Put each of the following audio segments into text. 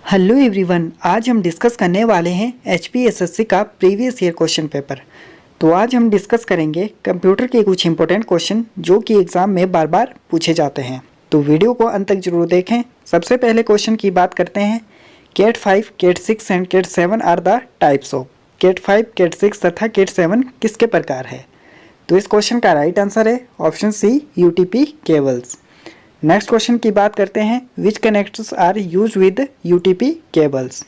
Hello everyone, आज हम discuss करने वाले हैं HPSSC का प्रीवियस ईयर क्वेश्चन पेपर। तो आज हम डिस्कस करेंगे कंप्यूटर के कुछ इंपॉर्टेंट क्वेश्चन जो कि एग्जाम में बार बार पूछे जाते हैं। तो वीडियो को अंत तक जरूर देखें। सबसे पहले क्वेश्चन की बात करते हैं। Cat 5, cat 6 and cat 7 are the types of. Cat 5, cat 6 तथा कैट 7 किसके प्रकार है? तो इस क्वेश्चन का राइट आंसर है option C, UTP cables. Next question की बात करते हैं। Which connectors are use with UTP cables.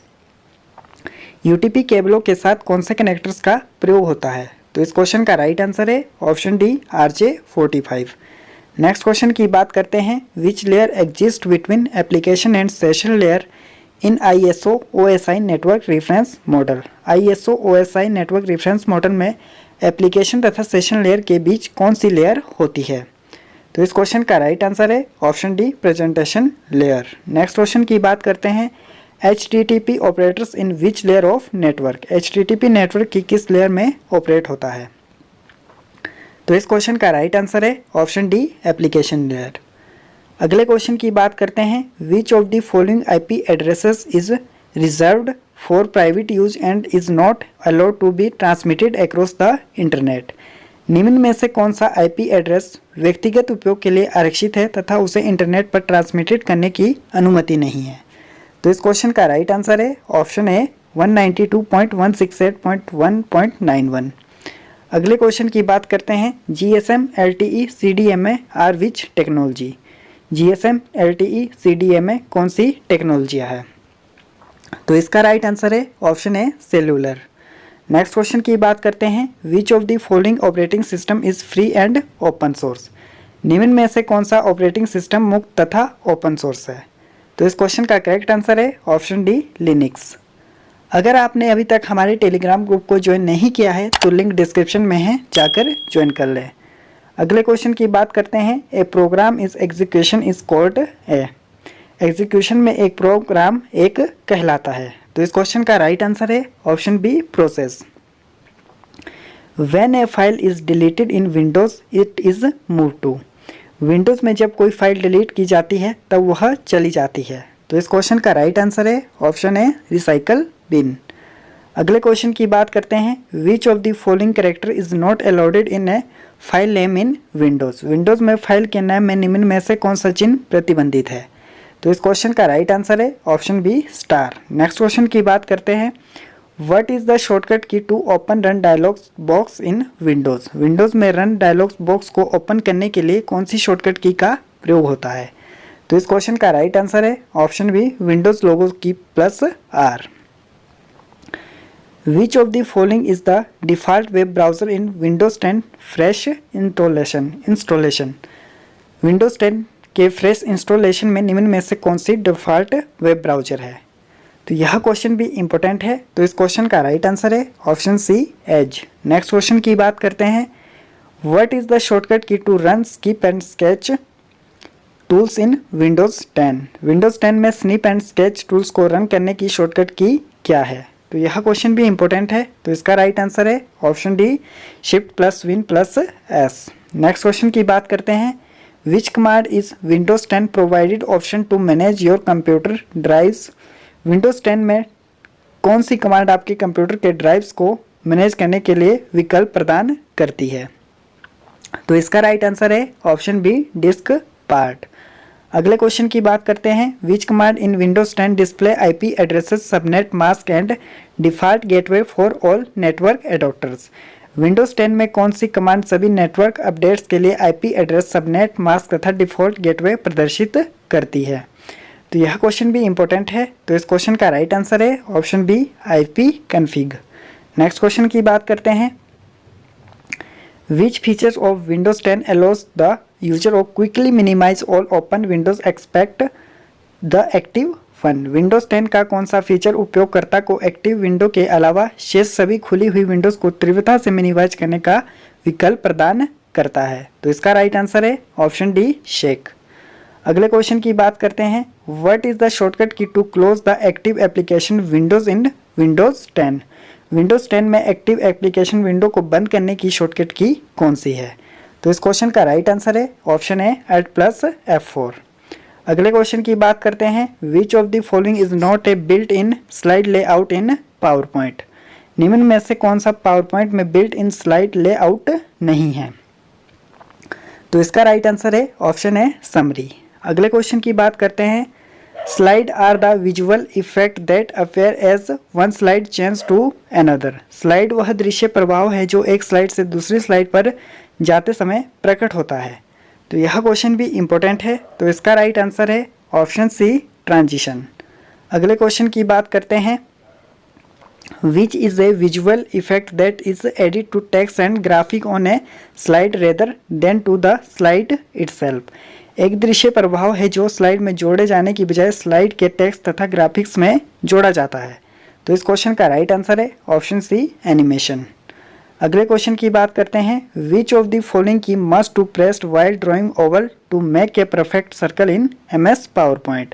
UTP केबलों के साथ कौन से कनेक्टर्स का प्रयोग होता है? तो इस क्वेश्चन का राइट आंसर है option D, RJ45। Next question की बात करते हैं। Which layer exist between application and session layer in ISO OSI network reference model. ISO OSI network reference model में एप्लीकेशन तथा सेशन लेयर के बीच कौन सी लेयर होती है? तो इस क्वेश्चन का राइट आंसर है option D, presentation layer. Next question की बात करते हैं। HTTP operators in which layer of network. HTTP network की किस लेयर में ऑपरेट होता है? तो इस क्वेश्चन का राइट आंसर है ऑप्शन डी, एप्लीकेशन लेयर। अगले क्वेश्चन की बात करते हैं। Which of the following IP addresses is reserved for private use and is not allowed to be transmitted across the internet. निम्न में से कौन सा IP एड्रेस व्यक्तिगत उपयोग के लिए आरक्षित है तथा उसे इंटरनेट पर ट्रांसमिटेड करने की अनुमति नहीं है? तो इस क्वेश्चन का राइट आंसर है ऑप्शन ए, 192.168.1.91। अगले क्वेश्चन की बात करते हैं। GSM LTE CDMA are which technology. GSM LTE CDMA कौन सी टेक्नोलॉजियाँ है? तो इसका राइट आंसर है option A, cellular. Next question की बात करते हैं। Which of the following operating system is free and open source. निम्न में से कौन सा ऑपरेटिंग सिस्टम मुक्त तथा ओपन सोर्स है? तो इस क्वेश्चन का करेक्ट आंसर है ऑप्शन डी, लिनक्स। अगर आपने अभी तक हमारे टेलीग्राम ग्रुप को ज्वाइन नहीं किया है तो लिंक डिस्क्रिप्शन में है, जाकर ज्वाइन कर लें। अगले क्वेश्चन की बात करते हैं। A program is execution is called a. Execution में एक प्रोग्राम एक कहलाता है। तो इस क्वेश्चन का राइट आंसर है option B, process. When a file is deleted in Windows it is move to. Windows में जब कोई फाइल डिलीट की जाती है तब वह चली जाती है। तो इस क्वेश्चन का राइट आंसर है ऑप्शन ए, रिसाइकल बिन। अगले क्वेश्चन की बात करते हैं। Which of the following character is not allowed in A file name in Windows. Windows में फाइल के नाम में निम्न में से कौन सा चिन्ह प्रतिबंधित है? तो इस क्वेश्चन का राइट आंसर है option B, star. Next question की बात करते हैं। What is the shortcut key to open run dialog box in Windows. Windows में रन डायलॉग बॉक्स को ओपन करने के लिए कौन सी शॉर्टकट की का प्रयोग होता है? तो इस क्वेश्चन का राइट आंसर है ऑप्शन बी, विंडोज लोगो की +R। Which of the following is the default web browser in Windows 10 fresh installation. Windows 10 के फ्रेश इंस्टॉलेशन में निम्न में से कौन सी डिफ़ॉल्ट वेब ब्राउज़र है? तो यह क्वेश्चन भी इंपॉर्टेंट है। तो इस क्वेश्चन का राइट आंसर है option C, edge. Next question की बात करते हैं। What is the shortcut key to run skip and sketch tools in Windows 10। Windows 10 में स्निप एंड स्केच टूल्स को रन करने की शॉर्टकट की क्या है? तो यह क्वेश्चन भी इंपॉर्टेंट है। तो इसका राइट आंसर है option D, Shift+Win+S। Next question की बात करते हैं। Which command is Windows 10 provided option to manage your computer drives? Windows 10 में कौन सी कमांड आपके कंप्यूटर के ड्राइव्स को मैनेज करने के लिए विकल्प प्रदान करती है? तो इसका राइट आंसर है ऑप्शन बी, डिस्क पार्ट। अगले क्वेश्चन की बात करते हैं। Which command in Windows 10 display IP addresses, subnet mask and default gateway for all network adapters? Windows 10 में कौन सी कमांड सभी नेटवर्क अपडेट्स के लिए IP एड्रेस, सबनेट मास्क तथा डिफ़ॉल्ट गेटवे प्रदर्शित करती है? तो यह क्वेश्चन भी इंपॉर्टेंट है। तो इस क्वेश्चन का राइट आंसर है option B, IP config। Next question की बात करते हैं। Which features of Windows 10 allows the user of quickly minimise all open windows expect the active fun. Windows 10 का कौन सा फीचर उपयोगकर्ता को एक्टिव विंडो के अलावा शेष सभी खुली हुई विंडोज़ को तीव्रता से मिनिमाइज करने का विकल्प प्रदान करता है? तो इसका राइट आंसर है ऑप्शन डी, शेक। अगले क्वेश्चन की बात करते हैं। What is the shortcut key to close the active application windows in Windows 10। Windows 10 में एक्टिव एप्लीकेशन विंडो को बंद करने की शॉर्टकट की कौन सी है? तो इस क्वेश्चन का राइट आंसर है ऑप्शन ए, Alt+F4। अगले क्वेश्चन की बात करते हैं, which of the following is not a built in slide layout in PowerPoint. निम्न में से कौन सा पावर पॉइंट में बिल्ट इन स्लाइड लेआउट नहीं है। तो इसका राइट आंसर है ऑप्शन है समरी। अगले क्वेश्चन की बात करते हैं, slide are the visual effect that appear as one slide change to another. Slide वह दृश्य प्रभाव है जो एक स्लाइड से दूसरी स्लाइड पर जाते समय प्रकट होता है। तो यह क्वेश्चन भी इम्पोर्टेंट है, तो इसका राइट आंसर है ऑप्शन सी ट्रांजिशन। अगले क्वेश्चन की बात करते हैं, which is a visual effect that is added to text and graphic on a slide rather than to the slide itself. एक दृश्य प्रभाव है जो स्लाइड में जोड़े जाने की बजाय स्लाइड के टेक्स्ट तथा ग्राफिक्स में जोड़ा जाता है। तो इस क्वेश्चन का राइट आंसर है ऑप्शन सी एनिमेशन। अगले क्वेश्चन की बात करते हैं, which of the following key must to pressed while drawing oval to make a perfect circle in MS PowerPoint.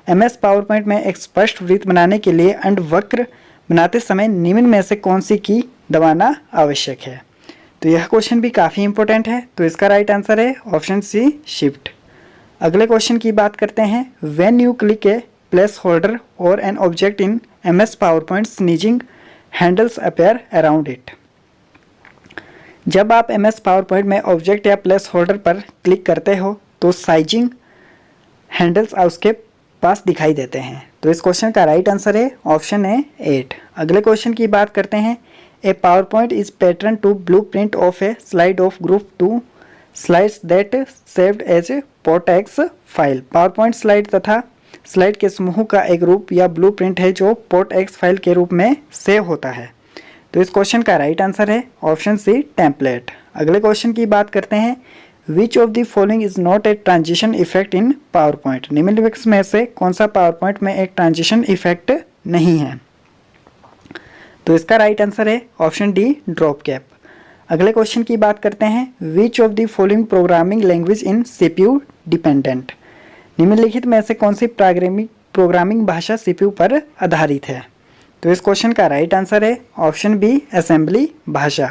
MS PowerPoint में एक स्पष्ट वृत्त बनाने के लिए अंडवक्र बनाते समय निम्न में से कौन सी की दबाना आवश्यक है। तो यह क्वेश्चन भी काफ़ी इंपॉर्टेंट है, तो इसका राइट आंसर है ऑप्शन सी शिफ्ट। अगले क्वेश्चन की बात करते हैं, when you click a placeholder or an object in MS PowerPoint sneezing handles appear around it. जब आप MS पावर पॉइंट में ऑब्जेक्ट या प्लेस होल्डर पर क्लिक करते हो तो साइजिंग हैंडल्स उसके पास दिखाई देते हैं। तो इस क्वेश्चन का राइट आंसर है ऑप्शन है 8। अगले क्वेश्चन की बात करते हैं, a PowerPoint is pattern to blueprint of a slide of group to slides that saved as POTX file. PowerPoint slide तथा स्लाइड के समूह का एक रूप या ब्लू प्रिंट है जो पोर्टेक्स फाइल के रूप में सेव होता है। तो इस क्वेश्चन का राइट आंसर है ऑप्शन सी टेम्पलेट। अगले क्वेश्चन की बात करते हैं, which of the following is not a transition effect in power point. निम्नलिखित में से कौन सा पावर पॉइंट में एक ट्रांजिशन इफेक्ट नहीं है। तो इसका राइट आंसर है ऑप्शन डी ड्रॉप कैप। अगले क्वेश्चन की बात करते हैं, which of the following programming language in CPU dependent. निम्नलिखित में से कौन सी प्रोग्रामिंग भाषा CPU पर आधारित है। तो इस क्वेश्चन का राइट आंसर है ऑप्शन बी असेंबली भाषा।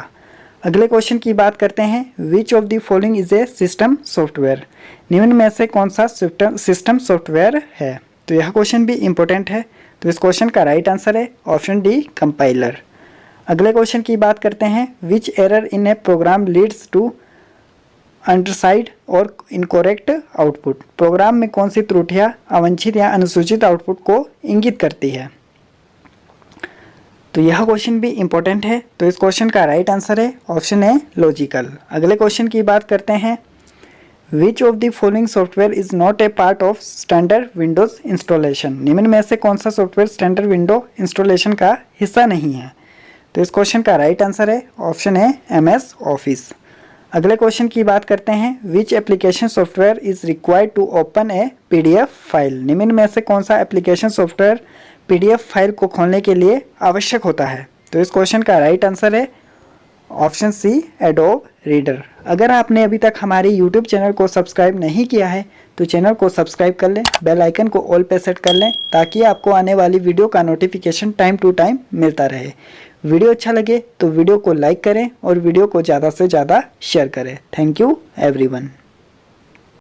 अगले क्वेश्चन की बात करते हैं, which of the following is a system software. निम्न में से कौन सा सिस्टम सॉफ्टवेयर है। तो यह क्वेश्चन भी इंपॉर्टेंट है, तो इस क्वेश्चन का राइट आंसर है ऑप्शन डी कंपाइलर। अगले क्वेश्चन की बात करते हैं, which error in a program leads to underside or incorrect output. Program में कौन सी त्रुटियां अवांछित या अनुसूचित आउटपुट को इंगित करती है। तो यह क्वेश्चन भी इंपॉर्टेंट है, तो इस क्वेश्चन का राइट आंसर है ऑप्शन है लॉजिकल। अगले क्वेश्चन की बात करते हैं, which of the following software is not A part of standard Windows installation. निम्न में से कौन सा सॉफ्टवेयर स्टैंडर्ड विंडो इंस्टॉलेशन का हिस्सा नहीं है। तो इस क्वेश्चन का राइट आंसर है ऑप्शन है MS ऑफिस। अगले क्वेश्चन की बात करते हैं, which application software is required to open a PDF file. निम्न में से कौन सा एप्लीकेशन सॉफ्टवेयर PDF फाइल को खोलने के लिए आवश्यक होता है। तो इस क्वेश्चन का राइट आंसर है ऑप्शन सी एडोब रीडर। अगर आपने अभी तक हमारे YouTube चैनल को सब्सक्राइब नहीं किया है तो चैनल को सब्सक्राइब कर लें, बेल आइकन को ऑल पे सेट कर लें ताकि आपको आने वाली वीडियो का नोटिफिकेशन टाइम टू टाइम मिलता रहे। वीडियो अच्छा लगे तो वीडियो को लाइक करें और वीडियो को ज़्यादा से ज़्यादा शेयर करें। Thank you everyone.